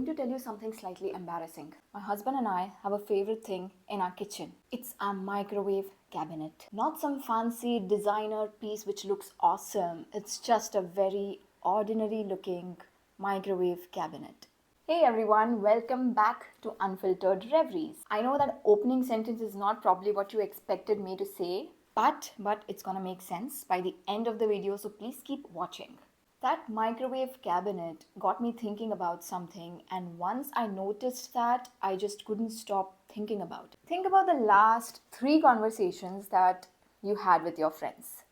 going to tell you something slightly embarrassing. My husband and I have a favorite thing in our kitchen. It's our microwave cabinet. Not some fancy designer piece which looks awesome. It's just a very ordinary looking microwave cabinet. Hey everyone, welcome back to Unfiltered Reveries. I know that opening sentence is not probably what you expected me to say, but it's gonna make sense by the end of the video, so please keep watching. That microwave cabinet got me thinking about something, and once I noticed that, I just couldn't stop thinking about it. Think about the last 3 conversations that you had with your friends.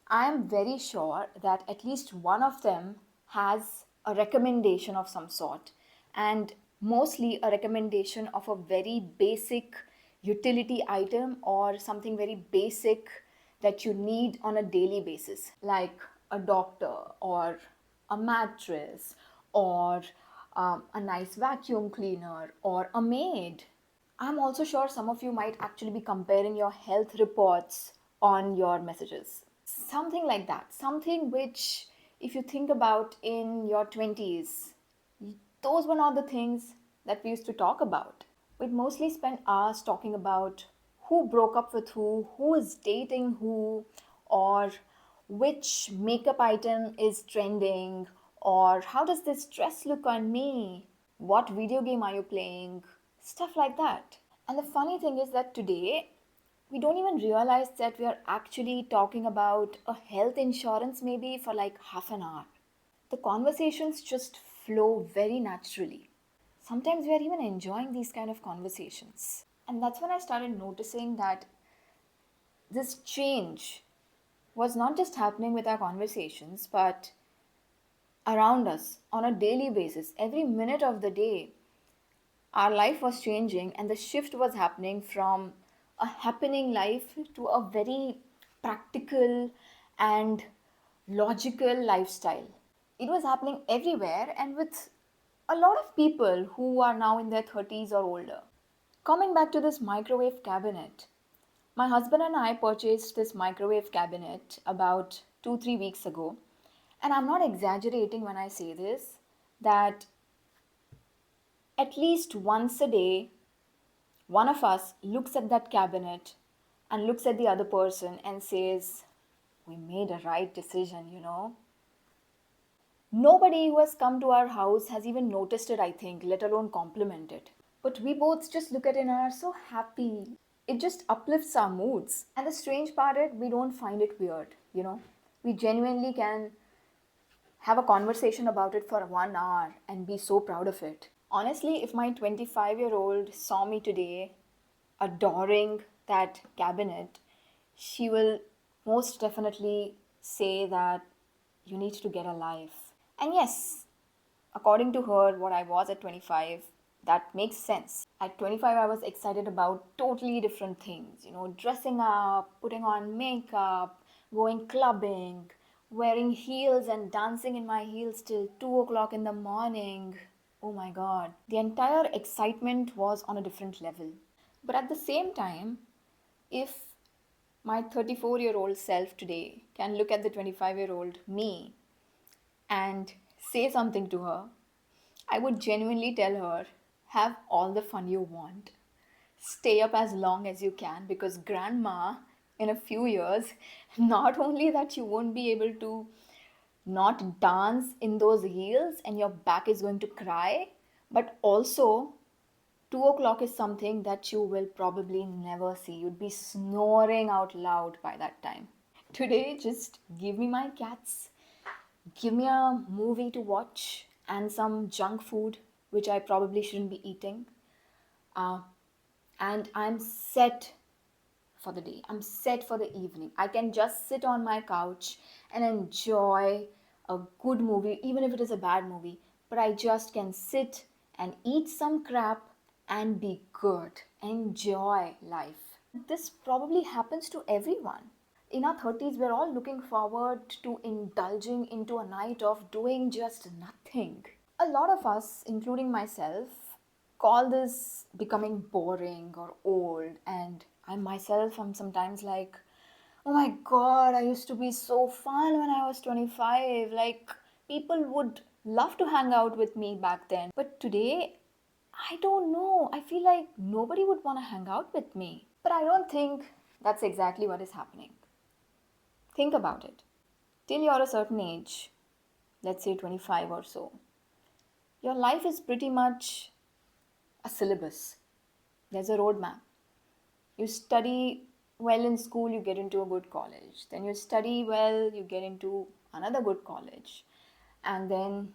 I am very sure that at least one of them has a recommendation of some sort, and mostly a recommendation of a very basic utility item or something very basic that you need on a daily basis, like a doctor or a mattress or a nice vacuum cleaner or a maid. I'm also sure some of you might actually be comparing your health reports on your messages. Something like that. Something which, if you think about in your 20s, those were not the things that we used to talk about. We'd mostly spend hours talking about who broke up with who is dating who, or which makeup item is trending, or how does this dress look on me, what video game are you playing, stuff like that. And the funny thing is that today, we don't even realize that we are actually talking about a health insurance maybe for like half an hour. The conversations just flow very naturally. Sometimes we are even enjoying these kind of conversations. And that's when I started noticing that this change was not just happening with our conversations, but around us on a daily basis. Every minute of the day, our life was changing, and the shift was happening from a happening life to a very practical and logical lifestyle. It was happening everywhere and with a lot of people who are now in their 30s or older. Coming back to this microwave cabinet, my husband and I purchased this microwave cabinet about 2-3 weeks ago, and I'm not exaggerating when I say this, that at least once a day, one of us looks at that cabinet and looks at the other person and says, "We made a right decision, you know." Nobody who has come to our house has even noticed it, I think, let alone compliment it. But we both just look at it and are so happy. It just uplifts our moods. And the strange part is, we don't find it weird, you know. We genuinely can have a conversation about it for 1 hour and be so proud of it. Honestly, if my 25-year-old saw me today adoring that cabinet, she will most definitely say that you need to get a life. And yes, according to her, what I was at 25, that makes sense. At 25, I was excited about totally different things, you know, dressing up, putting on makeup, going clubbing, wearing heels and dancing in my heels till 2 o'clock in the morning. Oh my god. The entire excitement was on a different level. But at the same time, if my 34-year-old self today can look at the 25-year-old me and say something to her, I would genuinely tell her, have all the fun you want. Stay up as long as you can, because grandma, in a few years, not only that you won't be able to not dance in those heels and your back is going to cry, but also 2 o'clock is something that you will probably never see. You'd be snoring out loud by that time. Today, just give me my cats, give me a movie to watch, and some junk food, which I probably shouldn't be eating. Uh, and I'm set for the day. I'm set for the evening. I can just sit on my couch and enjoy a good movie, even if it is a bad movie. But I just can sit and eat some crap and be good. Enjoy life. This probably happens to everyone. In our 30s, we're all looking forward to indulging into a night of doing just nothing. A lot of us, including myself, call this becoming boring or old, and I myself am sometimes like, oh my god, I used to be so fun when I was 25. Like, people would love to hang out with me back then. But today, I don't know. I feel like nobody would want to hang out with me. But I don't think that's exactly what is happening. Think about it. Till you're a certain age, let's say 25 or so, your life is pretty much a syllabus. There's a roadmap. You study well in school, you get into a good college. Then you study well, you get into another good college. And then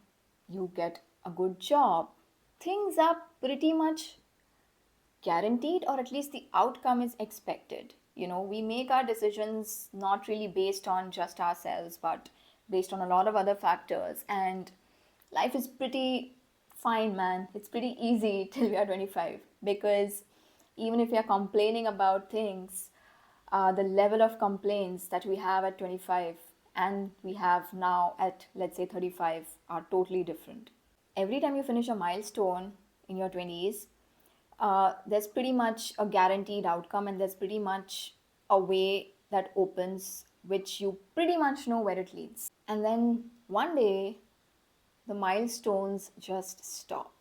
you get a good job. Things are pretty much guaranteed, or at least the outcome is expected. We make our decisions not really based on just ourselves, but based on a lot of other factors. And life is pretty fine, man. It's pretty easy till we are 25, because even if we are complaining about things, the level of complaints that we have at 25 and we have now at, let's say, 35 are totally different. Every time you finish a milestone in your 20s, there's pretty much a guaranteed outcome, and there's pretty much a way that opens, which you pretty much know where it leads. And then one day, the milestones just stop.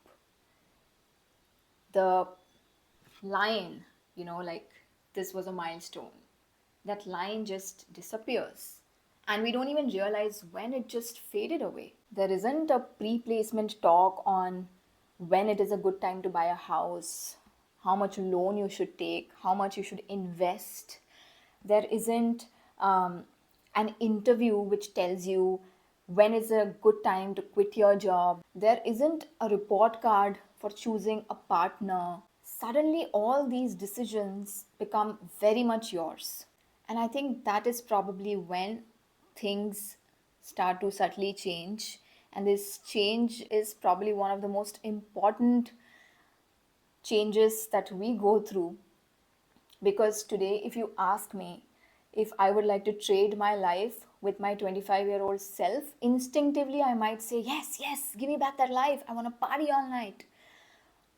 The line, like this was a milestone, that line just disappears. And we don't even realize when it just faded away. There isn't a pre placement talk on when it is a good time to buy a house, how much loan you should take, how much you should invest. There isn't an interview which tells you when is a good time to quit your job. There isn't a report card for choosing a partner. Suddenly, all these decisions become very much yours. And I think that is probably when things start to subtly change. And this change is probably one of the most important changes that we go through. Because today, if you ask me if I would like to trade my life with my 25-year-old self, instinctively I might say, yes, yes, give me back that life. I want to party all night.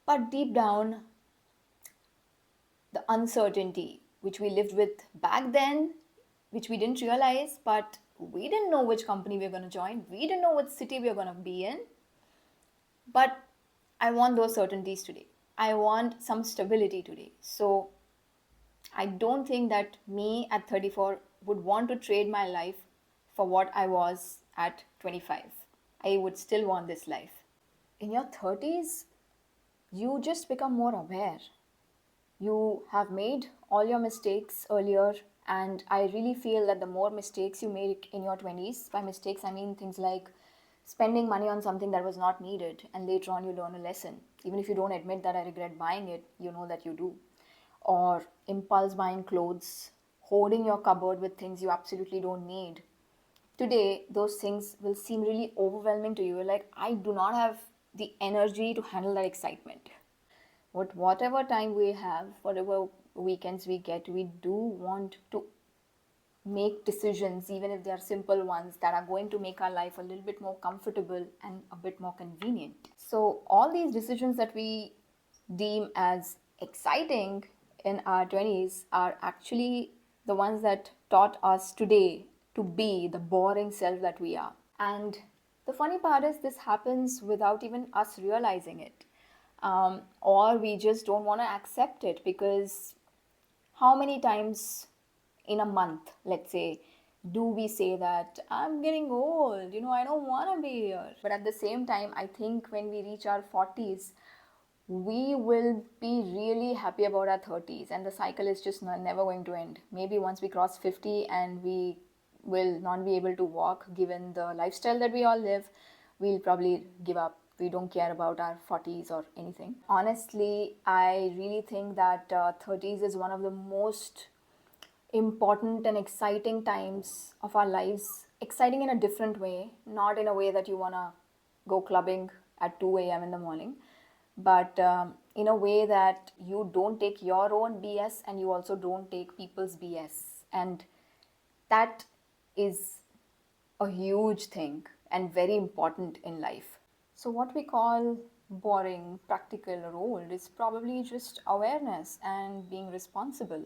But deep down, the uncertainty which we lived with back then, which we didn't realize, but we didn't know which company we were going to join. We didn't know what city we were going to be in. But I want those certainties today. I want some stability today. So I don't think that me at 34 would want to trade my life for what I was at 25. I would still want this life. In your 30s, you just become more aware. You have made all your mistakes earlier, and I really feel that the more mistakes you make in your 20s, by mistakes I mean things like spending money on something that was not needed, and later on you learn a lesson. Even if you don't admit that I regret buying it, you know that you do. Or impulse buying clothes, hoarding your cupboard with things you absolutely don't need. Today, those things will seem really overwhelming to you. You're like, I do not have the energy to handle that excitement. Whatever time we have, whatever weekends we get, we do want to make decisions, even if they are simple ones, that are going to make our life a little bit more comfortable and a bit more convenient. So all these decisions that we deem as exciting in our 20s are actually the ones that taught us today to be the boring self that we are. And the funny part is, this happens without even us realizing it. Or we just don't want to accept it, because how many times in a month, let's say, do we say that I'm getting old, I don't want to be here? But at the same time, I think when we reach our 40s, we will be really happy about our 30s, and the cycle is just never going to end. Maybe once we cross 50 and we will not be able to walk, given the lifestyle that we all live, we'll probably give up. We don't care about our 40s or anything. Honestly, I really think that 30s is one of the most important and exciting times of our lives. Exciting in a different way, not in a way that you want to go clubbing at 2 a.m. in the morning, but in a way that you don't take your own BS and you also don't take people's BS. And that is a huge thing and very important in life. So, what we call boring, practical, or old is probably just awareness and being responsible.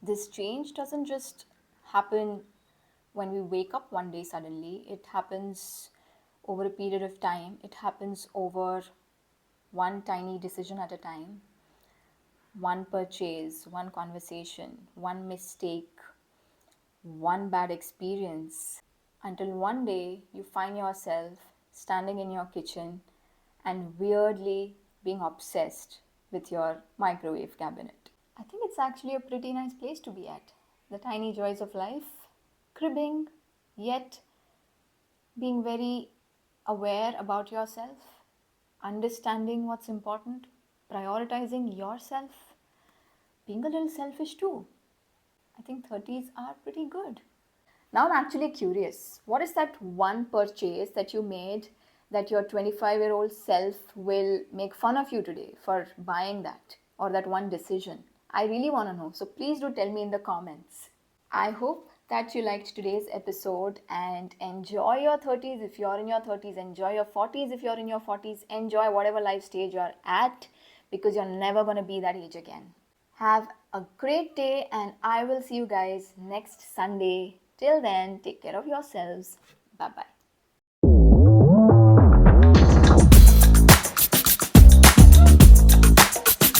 This change doesn't just happen when we wake up one day suddenly, it happens over a period of time. It happens over one tiny decision at a time, one purchase, one conversation, one mistake, one bad experience, until one day you find yourself standing in your kitchen and weirdly being obsessed with your microwave cabinet. I think it's actually a pretty nice place to be at. The tiny joys of life, cribbing, yet being very aware about yourself, understanding what's important, prioritizing yourself, being a little selfish too. I think 30s are pretty good. Now I'm actually curious. What is that one purchase that you made that your 25-year-old self will make fun of you today for buying that, or that one decision? I really want to know. So please do tell me in the comments. I hope that you liked today's episode and enjoy your 30s if you're in your 30s, enjoy your 40s if you're in your 40s, enjoy whatever life stage you're at, because you're never going to be that age again. Have a great day, and I will see you guys next Sunday. Till then, take care of yourselves. Bye bye.